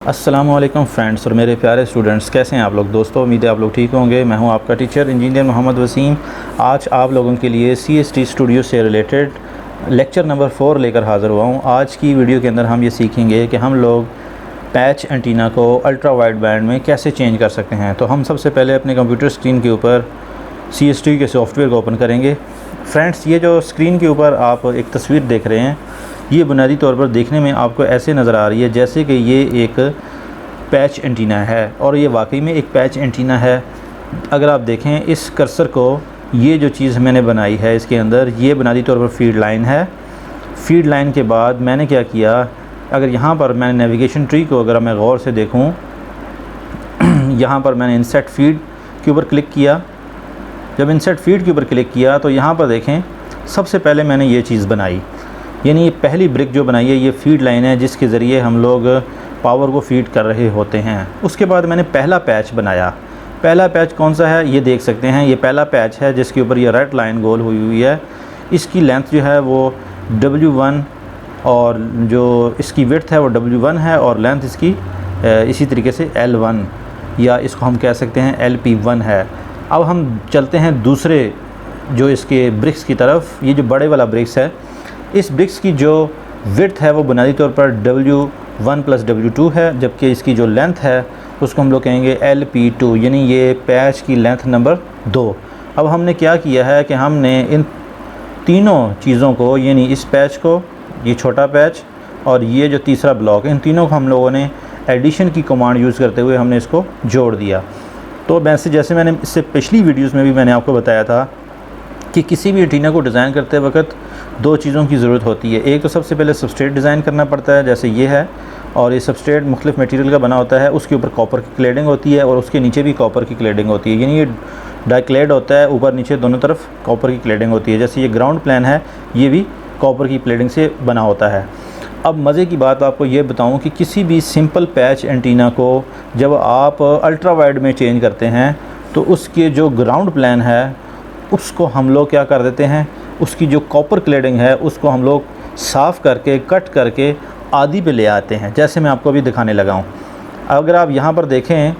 अस्सलामुअलैकुम फ्रेंड्स और मेरे प्यारे स्टूडेंट्स, कैसे हैं आप लोग। दोस्तों उम्मीद है आप लोग ठीक होंगे। मैं हूं आपका टीचर इंजीनियर मोहम्मद वसीम। आज आप लोगों के लिए CST स्टूडियो से रिलेटेड लेक्चर नंबर 4 लेकर हाज़िर हुआ हूं। आज की वीडियो के अंदर हम ये सीखेंगे कि हम लोग पैच एंटीना को अल्ट्रा वाइड बैंड में कैसे चेंज कर सकते हैं। तो हम सबसे पहले अपने कंप्यूटर स्क्रीन के ऊपर CST के सॉफ्टवेयर को ओपन करेंगे। फ्रेंड्स, ये जो स्क्रीन के ऊपर आप एक तस्वीर देख रहे हैं, ये बुनियादी तौर पर देखने में आपको ऐसे नज़र आ रही है जैसे कि ये एक पैच एंटीना है, और ये वाकई में एक पैच एंटीना है। अगर आप देखें इस कर्सर को, ये जो चीज़ मैंने बनाई है इसके अंदर, ये बुनियादी तौर पर फीड लाइन है। फीड लाइन के बाद मैंने क्या किया, अगर यहाँ पर मैंने नेविगेशन ट्री को अगर मैं गौर से देखूँ, यहाँ पर मैंने इंसर्ट फीड के ऊपर क्लिक किया। जब इंसर्ट फीड के ऊपर क्लिक किया तो यहाँ पर देखें सबसे पहले मैंने ये चीज़ बनाई, यानी ये पहली ब्रिक जो बनाई है ये फीड लाइन है जिसके ज़रिए हम लोग पावर को फीड कर रहे होते हैं। उसके बाद मैंने पहला पैच बनाया। पहला पैच कौन सा है ये देख सकते हैं, ये पहला पैच है जिसके ऊपर ये रेड लाइन गोल हुई हुई है। इसकी लेंथ जो है वो W1 और जो इसकी विड्थ है वो W1 है, और लेंथ इसकी इसी तरीके से L1 या इसको हम कह सकते हैं LP1 है। अब हम चलते हैं दूसरे जो इसके ब्रिक्स की तरफ। ये जो बड़े वाला ब्रिक्स है, इस ब्रिक्स की जो विड्थ है वो बुनियादी तौर पर W1 + W2 है, जबकि इसकी जो लेंथ है उसको हम लोग कहेंगे LP2, यानी ये पैच की लेंथ नंबर 2। अब हमने क्या किया है कि हमने इन तीनों चीज़ों को, यानी इस पैच को, ये छोटा पैच और ये जो तीसरा ब्लॉक, इन तीनों को हम लोगों ने एडिशन की कमांड यूज़ करते हुए हमने इसको जोड़ दिया। तो वैसे जैसे मैंने इससे पिछली वीडियोज़ में भी मैंने आपको बताया था कि किसी भी एंटीना को डिज़ाइन करते वक्त दो चीज़ों की ज़रूरत होती है। एक तो सबसे पहले सबस्ट्रेट डिज़ाइन करना पड़ता है, जैसे ये है, और ये सबस्ट्रेट मुख्तलिफ मटेरियल का बना होता है। उसके ऊपर कॉपर की क्लेडिंग होती है और उसके नीचे भी कॉपर की क्लेडिंग होती है, यानी ये डाइक्लेड होता है, ऊपर नीचे दोनों तरफ कॉपर की क्लेडिंग होती है। जैसे ये ग्राउंड प्लेन है, ये भी कॉपर की क्लेडिंग से बना होता है। अब मज़े की बात आपको ये बताऊँ कि किसी भी सिंपल पैच एंटीना को जब आप अल्ट्रा वाइड में चेंज करते हैं तो उसके जो ग्राउंड प्लेन है उसको हम लोग क्या कर देते हैं, उसकी जो कॉपर क्लेडिंग है उसको हम लोग साफ़ करके कट करके आधी पे ले आते हैं, जैसे मैं आपको अभी दिखाने लगा हूँ। अगर आप यहाँ पर देखें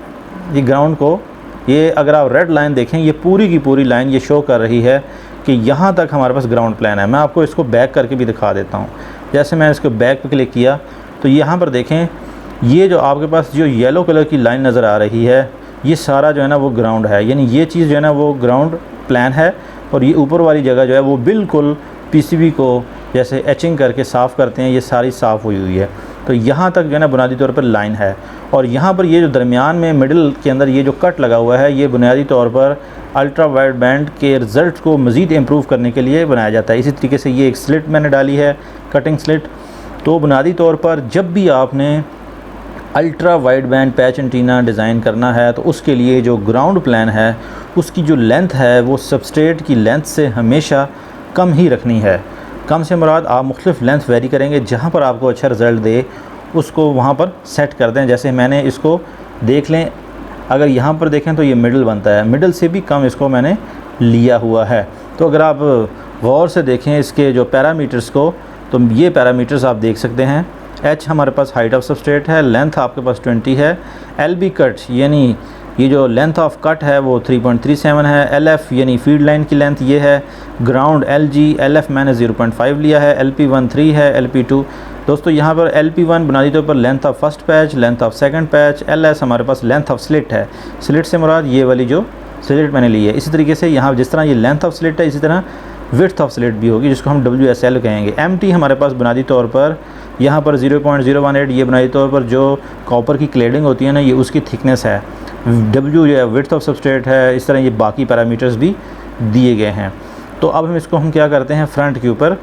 ये ग्राउंड को, ये अगर आप रेड लाइन देखें, ये पूरी की पूरी लाइन ये शो कर रही है कि यहाँ तक हमारे पास ग्राउंड प्लेन है। मैं आपको इसको बैक करके भी दिखा देता हूँ। जैसे मैं इसको बैक पे क्लिक किया तो यहाँ पर देखें, ये जो आपके पास जो येलो कलर की लाइन नज़र आ रही है, ये सारा जो है ना वो ग्राउंड है, यानी ये चीज़ जो है ना वो ग्राउंड प्लान है। और ये ऊपर वाली जगह जो है वो बिल्कुल PCB को जैसे एचिंग करके साफ़ करते हैं, ये सारी साफ़ हुई हुई है। तो यहाँ तक जो है ना बुनियादी तौर पर लाइन है, और यहाँ पर ये जो दरमियान में मिडिल के अंदर ये जो कट लगा हुआ है, ये बुनियादी तौर पर अल्ट्रा वाइड बैंड के रिज़ल्ट को मज़ीद इम्प्रूव करने के लिए बनाया जाता है। इसी तरीके से ये एक स्लिट मैंने डाली है, कटिंग स्लिट। तो बुनियादी तौर पर जब भी आपने ultra wide band patch antenna design करना है तो उसके लिए जो ग्राउंड प्लान है उसकी जो लेंथ है वो सबस्ट्रेट की लेंथ से हमेशा कम ही रखनी है। कम से मुराद आप मुख्तलिफ लेंथ वेरी करेंगे, जहाँ पर आपको अच्छा रिज़ल्ट दे उसको वहाँ पर सेट कर दें। जैसे मैंने इसको देख लें, अगर यहाँ पर देखें तो ये मिडल बनता है, मिडल से भी कम इसको मैंने लिया हुआ है। तो अगर आप गौर से देखें इसके जो पैरामीटर्स को, तो ये पैरामीटर्स आप देख सकते हैं। H हमारे पास हाइट ऑफ सबस्ट्रेट है, लेंथ आपके पास 20 है। LB कट यानी ये जो लेंथ ऑफ कट है वो 3.37 है। LF यानी फीड लाइन की लेंथ ये है। ग्राउंड LG, LF मैंने 0.5 लिया है। LP1 3 है, LP2। दोस्तों यहाँ पर LP1 बुनियादी तौर पर length of first patch, length of second patch. LS हमारे पास लेंथ ऑफ स्लिट है। स्लिट से मुराद ये वाली जो स्लिट मैंने ली है। इसी तरीके से यहाँ जिस तरह ये लेंथ ऑफ स्लिट है, इसी तरह विड्थ ऑफ स्लिट भी होगी, जिसको हम WSL कहेंगे। MT हमारे पास बुनियादी तौर पर यहाँ पर 0.018, ये बुनियादी तौर पर जो कॉपर की क्लेडिंग होती है ना, ये उसकी थिकनेस है। W जो है विड्थ ऑफ सबस्ट्रेट है। इस तरह ये बाकी पैरामीटर्स भी दिए गए हैं। तो अब हम क्या करते हैं, फ्रंट के ऊपर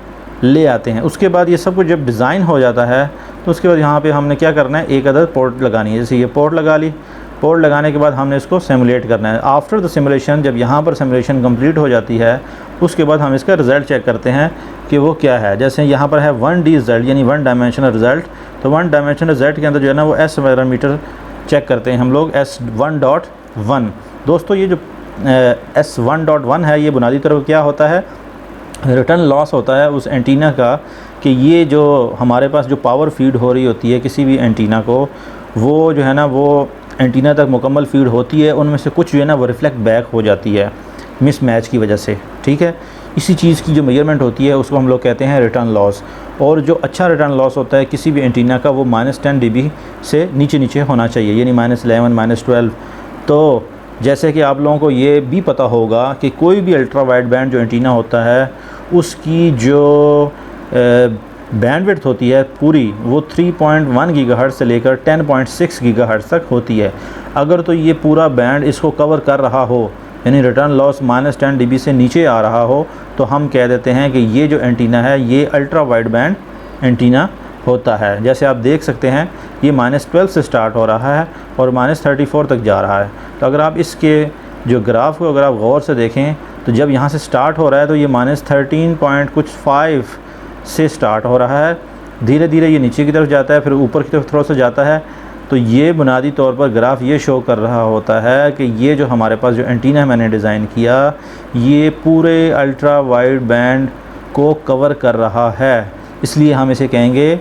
ले आते हैं। उसके बाद ये सब कुछ जब डिज़ाइन हो जाता है तो उसके बाद यहाँ पे हमने क्या करना है, एक अदर पोर्ट लगानी है। जैसे ये पोर्ट लगा ली, पोर्ट लगाने के बाद हमने इसको सिमुलेट करना है। आफ्टर द सिमुलेशन, जब यहाँ पर सिमुलेशन कंप्लीट हो जाती है उसके बाद हम इसका रिज़ल्ट चेक करते हैं कि वो क्या है। जैसे यहाँ पर है 1D रिज़ल्ट, यानी 1 डायमेंशनल रिज़ल्ट। तो 1 डायमेंशनल रिज़ल्ट के अंदर जो है ना वो S पैरामीटर चेक करते हैं हम लोग, S1.1। दोस्तों ये जो S1.1 है, ये बुनियादी तौर पर क्या होता है, रिटर्न लॉस होता है उस एंटीना का कि ये जो हमारे पास जो पावर फीड हो रही होती है किसी भी एंटीना को, वो जो है ना वो एंटीना तक मुकम्मल फीड होती है, उनमें से कुछ जो है ना वो रिफ्लेक्ट बैक हो जाती है मिस मैच की वजह से, ठीक है। इसी चीज़ की जो मेजरमेंट होती है उसको हम लोग कहते हैं रिटर्न लॉस। और जो अच्छा रिटर्न लॉस होता है किसी भी एंटीना का वो -10 dB से नीचे होना चाहिए, यानी -11 -12। तो जैसे कि आप लोगों को ये भी पता होगा कि कोई भी अल्ट्रा वाइड बैंड जो एंटीना होता है उसकी जो बैंडविड्थ होती है पूरी वो 3.1 गीगाहर्ट्ज़ से लेकर 10.6 गीगाहर्ट्ज़ तक होती है। अगर तो ये पूरा बैंड इसको कवर कर रहा हो, यानी रिटर्न लॉस -10 dB से नीचे आ रहा हो, तो हम कह देते हैं कि ये जो एंटीना है ये अल्ट्रा वाइड बैंड एंटीना होता है। जैसे आप देख सकते हैं ये -12 से स्टार्ट हो रहा है और -34 तक जा रहा है। तो अगर आप इसके जो ग्राफ को अगर आप गौर से देखें तो जब यहाँ से स्टार्ट हो रहा है तो ये -13.5 से स्टार्ट हो रहा है, धीरे धीरे ये नीचे की तरफ जाता है, फिर ऊपर की तरफ थोड़ा सा जाता है। तो ये बुनियादी तौर पर ग्राफ ये शो कर रहा होता है कि ये जो हमारे पास जो एंटीना मैंने डिज़ाइन किया ये पूरे अल्ट्रा वाइड बैंड को कवर कर रहा है, इसलिए हम इसे कहेंगे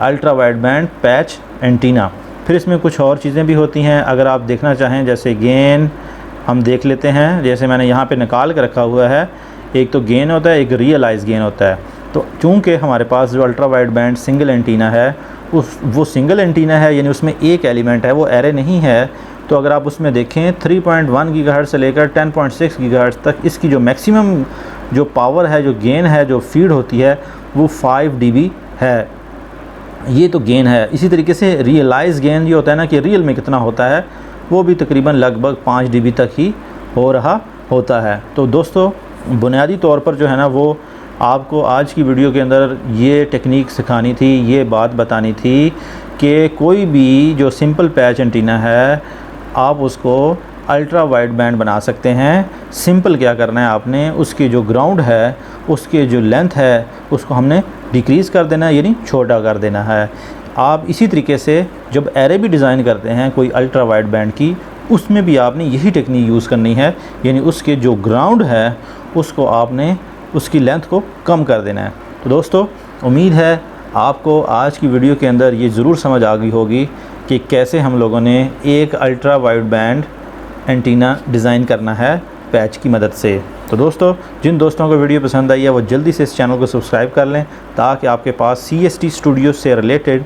ultra wide band patch antenna. फिर इसमें कुछ और चीज़ें भी होती हैं, अगर आप देखना चाहें जैसे गेन हम देख लेते हैं, जैसे मैंने यहाँ पे निकाल के रखा हुआ है। एक तो गेन होता है, एक रियलाइज़ गेन होता है। तो चूँकि हमारे पास जो ultra wide band single antenna है वो सिंगल एंटीना है, यानी उसमें एक एलिमेंट है, वो एरे नहीं है। तो अगर आप उसमें देखें 3.1 गीगाहर्ट्ज़ से लेकर 10.6 गीगाहर्ट्ज़ तक इसकी जो मैक्सिमम जो पावर है, जो गेन है, जो फीड होती है वो 5 dB है। ये तो गेन है। इसी तरीके से रियलाइज़ गेन जो होता है ना कि रियल में कितना होता है वो भी तकरीबन लगभग 5 dB तक ही हो रहा होता है। तो दोस्तों बुनियादी तौर पर जो है ना वो आपको आज की वीडियो के अंदर ये टेक्निक सिखानी थी, ये बात बतानी थी कि कोई भी जो सिंपल पैच एंटीना है आप उसको अल्ट्रा वाइड बैंड बना सकते हैं। सिंपल क्या करना है आपने, उसकी जो ग्राउंड है उसके जो लेंथ है उसको हमने डिक्रीज़ कर देना है, यानी छोटा कर देना है। आप इसी तरीके से जब एरे भी डिज़ाइन करते हैं कोई अल्ट्रा वाइड बैंड की, उसमें भी आपने यही टेक्निक यूज़ करनी है, यानी उसके जो ग्राउंड है उसको आपने उसकी लेंथ को कम कर देना है। तो दोस्तों उम्मीद है आपको आज की वीडियो के अंदर ये ज़रूर समझ आ गई होगी कि कैसे हम लोगों ने एक ultra wide band antenna design करना है पैच की मदद से। तो दोस्तों जिन दोस्तों को वीडियो पसंद आई है वो जल्दी से इस चैनल को सब्सक्राइब कर लें ताकि आपके पास CST स्टूडियो से रिलेटेड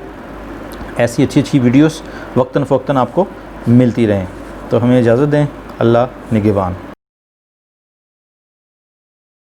ऐसी अच्छी वीडियोस वक्तन फ़वक्तन आपको मिलती रहें। तो हमें इजाज़त दें। अल्लाह निगहबान।